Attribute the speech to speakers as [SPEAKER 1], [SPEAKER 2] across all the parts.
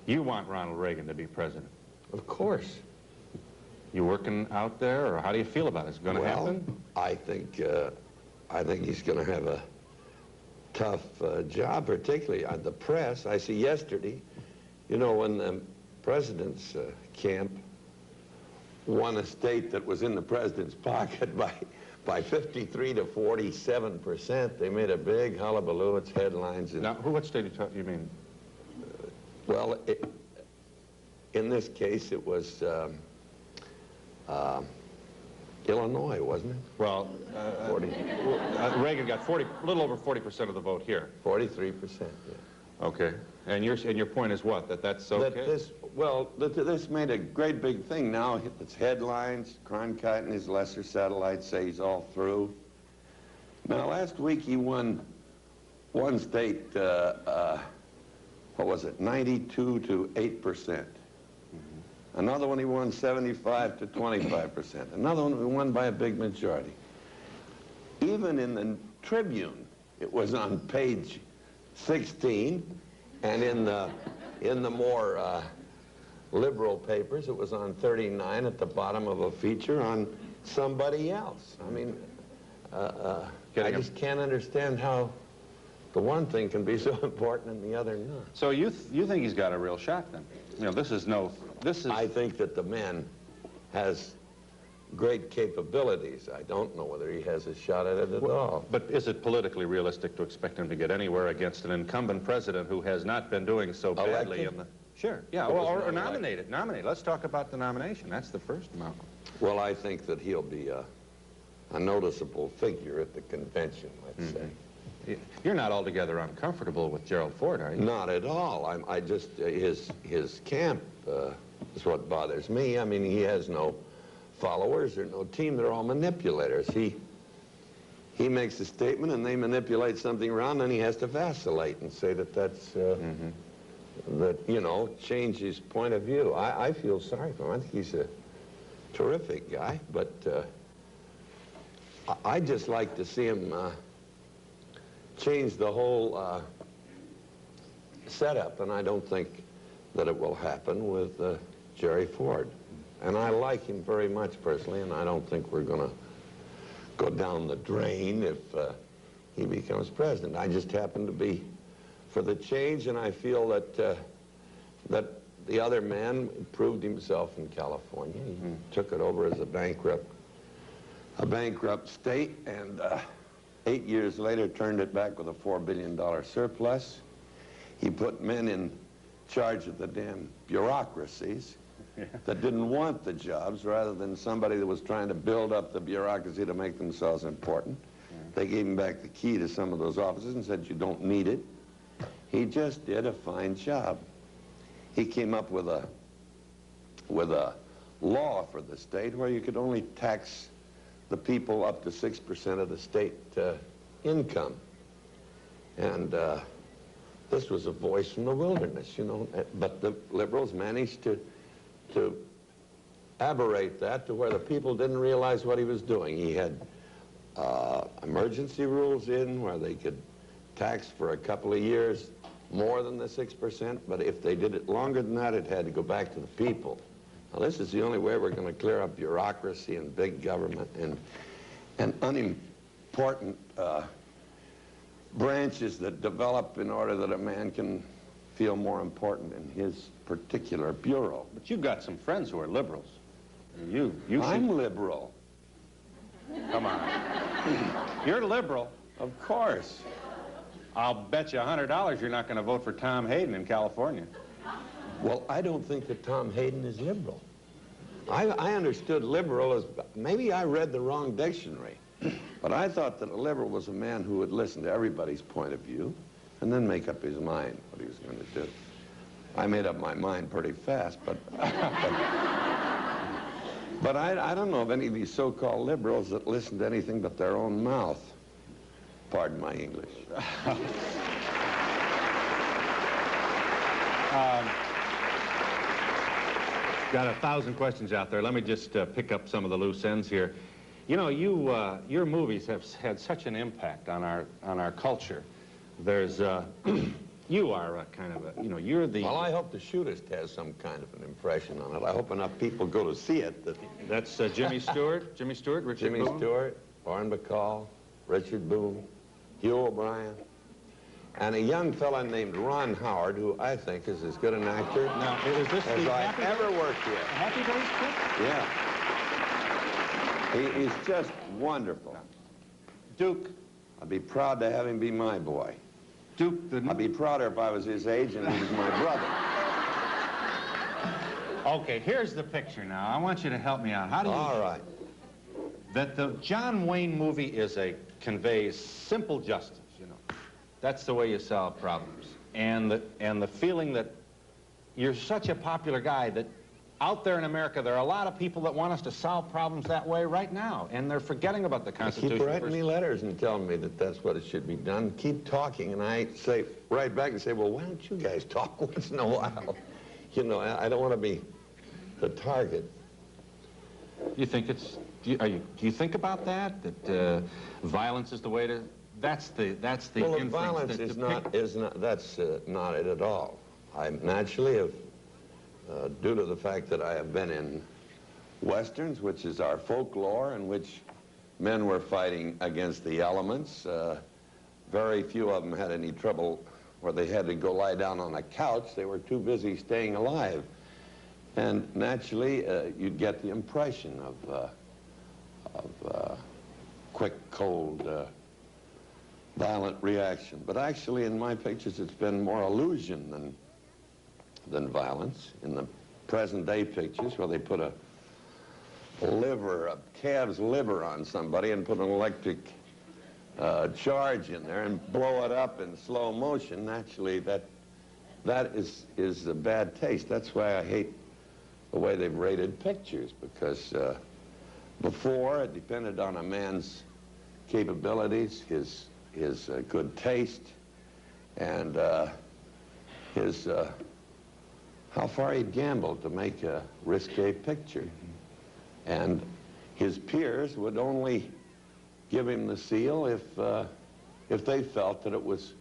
[SPEAKER 1] You want Ronald Reagan to be president?
[SPEAKER 2] Of course.
[SPEAKER 1] You working out there, or how do you feel about it? Is it going to happen?
[SPEAKER 2] I think he's going to have a tough job, particularly on the press. I see yesterday, you know, when the president's camp won a state that was in the president's pocket by 53 to 47%, they made a big hullabaloo. It's headlines.
[SPEAKER 1] Now, what state you mean?
[SPEAKER 2] Well, in this case, it was Illinois, wasn't it?
[SPEAKER 1] Well, Reagan got a little over 40% of the vote here.
[SPEAKER 2] 43%, yeah.
[SPEAKER 1] Okay. And your point is what? That's okay?
[SPEAKER 2] This made a great big thing now. It's headlines. Cronkite and his lesser satellites say he's all through. Now, last week he won one state, what was it, 92 to 8%. Another one he won 75 to 25%. Another one he won by a big majority. Even in the Tribune, it was on page 16, and in the more liberal papers, it was on 39 at the bottom of a feature on somebody else. I mean, I just can't understand how the one thing can be so important and the other not.
[SPEAKER 1] So you think he's got a real shot then? You know, I
[SPEAKER 2] think that the man has great capabilities. I don't know whether he has a shot at it at all.
[SPEAKER 1] But is it politically realistic to expect him to get anywhere against an incumbent president who has not been doing so badly
[SPEAKER 2] Elected?
[SPEAKER 1] in the... Sure, yeah, or nominated. Let's talk about the nomination. That's the first, Malcolm.
[SPEAKER 2] Well, I think that he'll be a noticeable figure at the convention, let's say.
[SPEAKER 1] You're not altogether uncomfortable with Gerald Ford, are you?
[SPEAKER 2] Not at all. I just, his camp is what bothers me. I mean, he has no followers or no team. They're all manipulators. He makes a statement and they manipulate something around, and he has to vacillate and say that that's, that, you know, change his point of view. I feel sorry for him. I think he's a terrific guy, but I'd just like to see him change the whole setup, and I don't think that it will happen with Jerry Ford. And I like him very much personally, and I don't think we're going to go down the drain if he becomes president. I just happen to be for the change, and I feel that that the other man proved himself in California. He took it over as a bankrupt state, and 8 years later turned it back with a $4 billion surplus. He put men in charge of the damn bureaucracies that didn't want the jobs, rather than somebody that was trying to build up the bureaucracy to make themselves important. They gave him back the key to some of those offices and said, you don't need it. He just did a fine job. He came up with a law for the state where you could only tax the people up to 6% of the state income. And this was a voice from the wilderness, you know. But the liberals managed to aberrate that to where the people didn't realize what he was doing. He had emergency rules in where they could tax for a couple of years more than the 6%, but if they did it longer than that, it had to go back to the people. Now, this is the only way we're going to clear up bureaucracy and big government and unimportant branches that develop in order that a man can feel more important in his particular bureau.
[SPEAKER 1] But you've got some friends who are liberals.
[SPEAKER 2] I'm liberal.
[SPEAKER 1] Come on. You're liberal.
[SPEAKER 2] Of course.
[SPEAKER 1] I'll bet you $100 you're not going to vote for Tom Hayden in California.
[SPEAKER 2] Well, I don't think that Tom Hayden is liberal. I understood liberal as, maybe I read the wrong dictionary, but I thought that a liberal was a man who would listen to everybody's point of view and then make up his mind what he was going to do. I made up my mind pretty fast, but but I don't know of any of these so-called liberals that listen to anything but their own mouth. Pardon my English.
[SPEAKER 1] Got 1,000 questions out there. Let me just pick up some of the loose ends here. You know, your movies have had such an impact on our culture. There's You are a kind of a, you know, you're the...
[SPEAKER 2] Well, I hope the shootist has some kind of an impression on it. I hope enough people go to see it that...
[SPEAKER 1] That's Jimmy Stewart, Richard
[SPEAKER 2] Jimmy
[SPEAKER 1] Boone.
[SPEAKER 2] Stewart, Orrin Bacall, Richard Boone, Hugh O'Brien, and a young fella named Ron Howard, who I think is as good an actor
[SPEAKER 1] Now, is this
[SPEAKER 2] as
[SPEAKER 1] the
[SPEAKER 2] I've ever worked with.
[SPEAKER 1] Happy Days kid?
[SPEAKER 2] Yeah. He's just wonderful.
[SPEAKER 1] Duke.
[SPEAKER 2] I'd be proud to have him be my boy.
[SPEAKER 1] Duke,
[SPEAKER 2] I'd be prouder if I was his age and he was my brother.
[SPEAKER 1] Okay, here's the picture now. I want you to help me out. How do you...
[SPEAKER 2] All right.
[SPEAKER 1] That the John Wayne movie conveys simple justice, you know. That's the way you solve problems. And the feeling that you're such a popular guy that out there in America, there are a lot of people that want us to solve problems that way right now, and they're forgetting about the Constitution.
[SPEAKER 2] Keep writing me letters and telling me that that's what it should be done. Keep talking, and I say, write back and say, well, why don't you guys talk once in a while? You know, I don't want to be the target.
[SPEAKER 1] You think it's... Do you think about that? That violence is the way to... That's the
[SPEAKER 2] Well, violence is not that's not it at all. I naturally have, due to the fact that I have been in Westerns, which is our folklore, in which men were fighting against the elements. Very few of them had any trouble where they had to go lie down on a couch. They were too busy staying alive. And naturally, you'd get the impression of quick, cold, violent reaction. But actually, in my pictures, it's been more illusion than violence. In the present-day pictures, where they put a calf's liver on somebody and put an electric charge in there and blow it up in slow motion, naturally, that is a bad taste. That's why I hate the way they've rated pictures, because before, it depended on a man's capabilities, his good taste, and his how far he'd gambled to make a risque picture. And his peers would only give him the seal if they felt that it was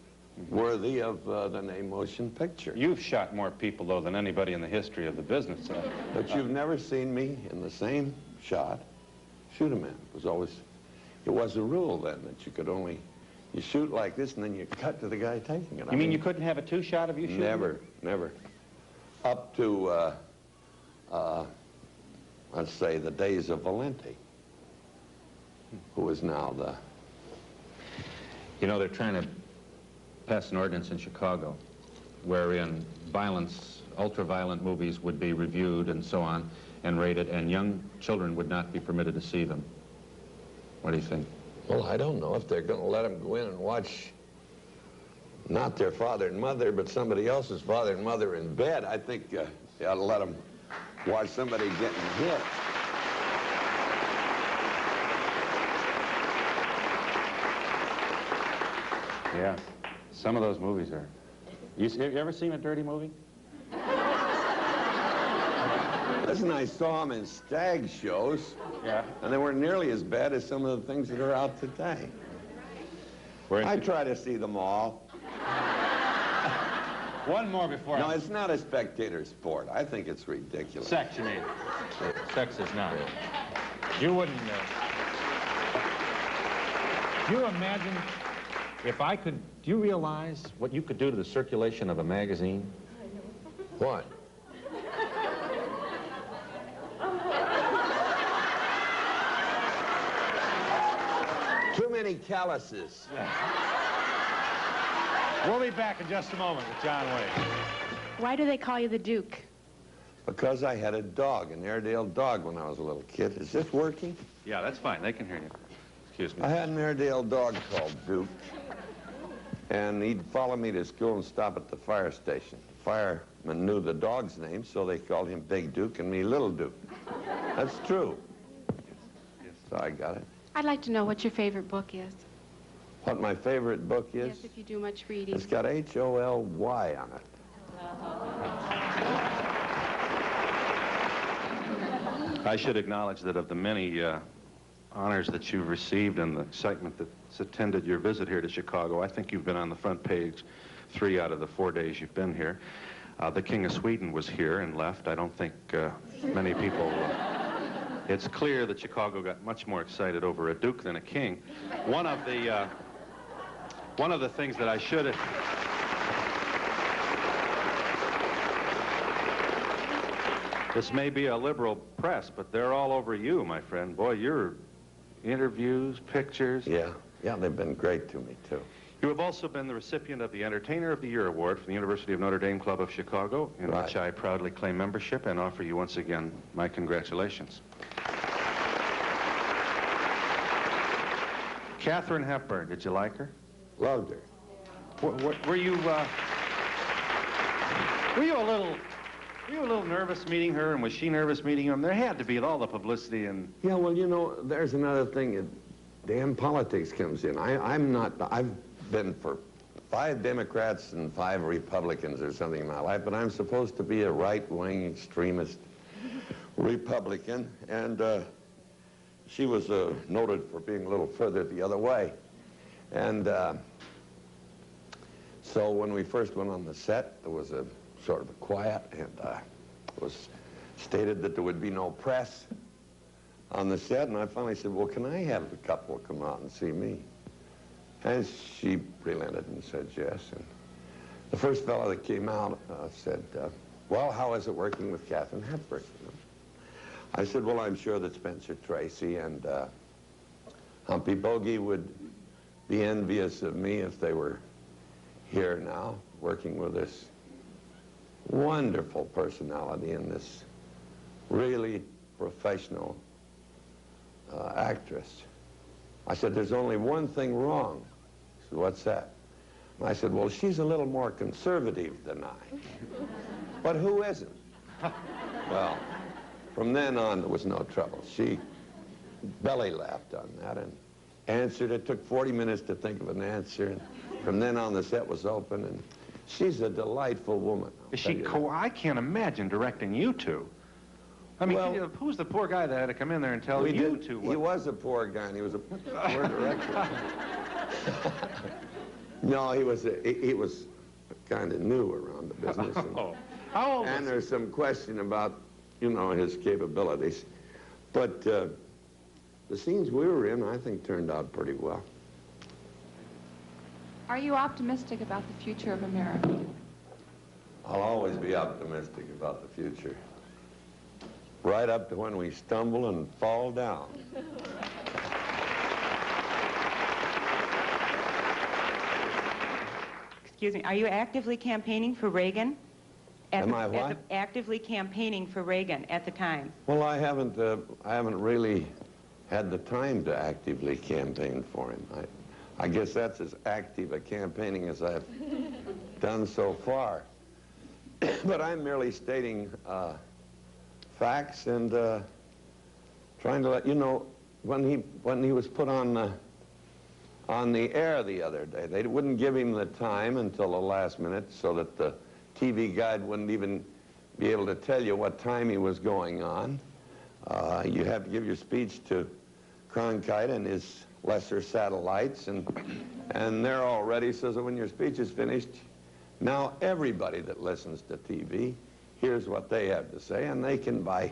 [SPEAKER 2] worthy of an A-motion picture.
[SPEAKER 1] You've shot more people, though, than anybody in the history of the business.
[SPEAKER 2] But you've never seen me in the same shot shoot a man. It was a rule then that you could only, you shoot like this and then you cut to the guy taking it.
[SPEAKER 1] You mean you couldn't have a two-shot of you shooting?
[SPEAKER 2] Never. Up to, let's say, the days of Valenti, who is now the...
[SPEAKER 1] You know, they're trying to pass an ordinance in Chicago wherein ultra-violent movies would be reviewed and so on and rated, and young children would not be permitted to see them. What do you think?
[SPEAKER 2] Well, I don't know if they're going to let them go in and watch not their father and mother, but somebody else's father and mother in bed. I think they ought to let them watch somebody getting hit.
[SPEAKER 1] Yeah, some of those movies are... Have you ever seen a dirty movie?
[SPEAKER 2] Listen, I saw them in stag shows.
[SPEAKER 1] Yeah.
[SPEAKER 2] And they weren't nearly as bad as some of the things that are out today. I try to see them all.
[SPEAKER 1] One more before
[SPEAKER 2] No, it's not a spectator sport. I think it's ridiculous.
[SPEAKER 1] Section 8. Sex is not. You wouldn't... you imagine if I could... Do you realize what you could do to the circulation of a magazine?
[SPEAKER 2] What? Too many calluses.
[SPEAKER 1] We'll be back in just a moment with John Wayne.
[SPEAKER 3] Why do they call you the Duke?
[SPEAKER 2] Because I had a dog, an Airedale dog, when I was a little kid. Is this working?
[SPEAKER 1] Yeah, that's fine. They can hear you. Excuse me.
[SPEAKER 2] I had an Airedale dog called Duke, and he'd follow me to school and stop at the fire station. The firemen knew the dog's name, so they called him Big Duke and me Little Duke. That's true.
[SPEAKER 1] Yes.
[SPEAKER 2] So I got it.
[SPEAKER 3] I'd like to know what your favorite book is.
[SPEAKER 2] What my favorite book is?
[SPEAKER 3] Yes, if you do much reading.
[SPEAKER 2] It's got H-O-L-Y on it.
[SPEAKER 1] I should acknowledge that of the many honors that you've received and the excitement that's attended your visit here to Chicago, I think you've been on the front page 3 out of the 4 days you've been here. The King of Sweden was here and left. I don't think many people... it's clear that Chicago got much more excited over a duke than a king. One of the things that I should have... This may be a liberal press, but they're all over you, my friend. Boy, your interviews, pictures...
[SPEAKER 2] Yeah, they've been great to me, too.
[SPEAKER 1] You have also been the recipient of the Entertainer of the Year Award from the University of Notre Dame Club of Chicago, in which I proudly claim membership and offer you once again my congratulations. Katharine Hepburn, did you like her?
[SPEAKER 2] Loved her.
[SPEAKER 1] Were you a little nervous meeting her, and was she nervous meeting him? There had to be all the publicity and...
[SPEAKER 2] Yeah, well, you know, there's another thing. Damn politics comes in. I've been for 5 Democrats and 5 Republicans or something in my life, but I'm supposed to be a right-wing extremist Republican, and she was noted for being a little further the other way. And so when we first went on the set, there was a sort of a quiet, and it was stated that there would be no press on the set, and I finally said, well, can I have the couple come out and see me? And she relented and said yes. And the first fellow that came out said, well, how is it working with Katharine Hepburn? You know? I said, well, I'm sure that Spencer Tracy and Humpy Bogey would be envious of me if they were here now, working with this wonderful personality and this really professional actress. I said, there's only one thing wrong. He said, what's that? And I said, well, she's a little more conservative than I. But who isn't? Well, from then on, there was no trouble. She belly laughed on that and answered. It took 40 minutes to think of an answer. And from then on, the set was open, and she's a delightful woman.
[SPEAKER 1] Is she I can't imagine directing you two. I mean,
[SPEAKER 2] well,
[SPEAKER 1] who's the poor guy that had to come in there and tell you two?
[SPEAKER 2] He was a poor guy, and he was a poor director. No, he was kind of new around the business. And,
[SPEAKER 1] how old
[SPEAKER 2] and there's some question about, you know, his capabilities. But the scenes we were in, I think, turned out pretty well.
[SPEAKER 4] Are you optimistic about the future of America?
[SPEAKER 2] I'll always be optimistic about the future. Right up to when we stumble and fall down.
[SPEAKER 5] Excuse me, are you actively campaigning for Reagan?
[SPEAKER 2] Am I what?
[SPEAKER 5] Actively campaigning for Reagan at the time?
[SPEAKER 2] Well, I haven't really had the time to actively campaign for him. I guess that's as active a campaigning as I've done so far. But I'm merely stating facts and trying to let you know, when he was put on the air the other day, they wouldn't give him the time until the last minute so that the TV guide wouldn't even be able to tell you what time he was going on. You have to give your speech to Cronkite and his lesser satellites, and they're all ready so that when your speech is finished, now everybody that listens to TV hears what they have to say, and they can, by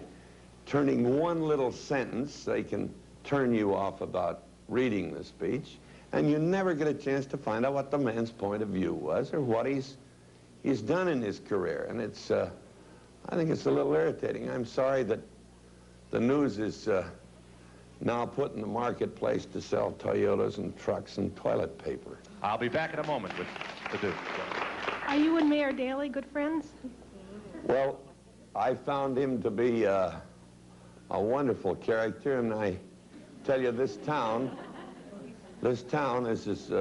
[SPEAKER 2] turning one little sentence, they can turn you off about reading the speech, and you never get a chance to find out what the man's point of view was or what he's done in his career. And it's, I think it's a little irritating. I'm sorry that the news is now put in the marketplace to sell Toyotas and trucks and toilet paper.
[SPEAKER 1] I'll be back in a moment with the Duke.
[SPEAKER 3] Are you and Mayor Daley good friends?
[SPEAKER 2] Well, I found him to be a wonderful character, and I tell you, this town is as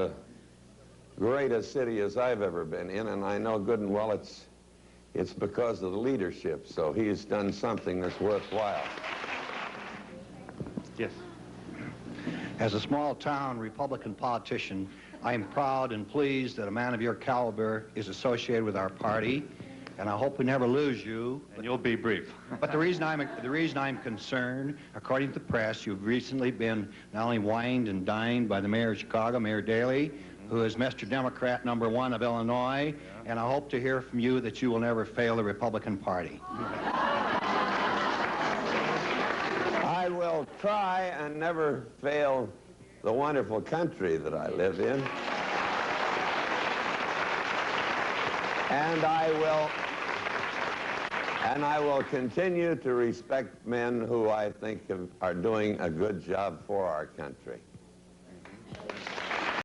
[SPEAKER 2] great a city as I've ever been in, and I know good and well it's because of the leadership, so he's done something that's worthwhile.
[SPEAKER 1] Yes.
[SPEAKER 6] As a small-town Republican politician, I am proud and pleased that a man of your caliber is associated with our party, and I hope we never lose you.
[SPEAKER 1] And you'll be brief.
[SPEAKER 6] But the reason I'm concerned, according to the press, you've recently been not only wined and dined by the mayor of Chicago, Mayor Daley, who is Mr. Democrat #1 of Illinois, and I hope to hear from you that you will never fail the Republican Party.
[SPEAKER 2] I will try and never fail the wonderful country that I live in. And I will continue to respect men who I think are doing a good job for our country.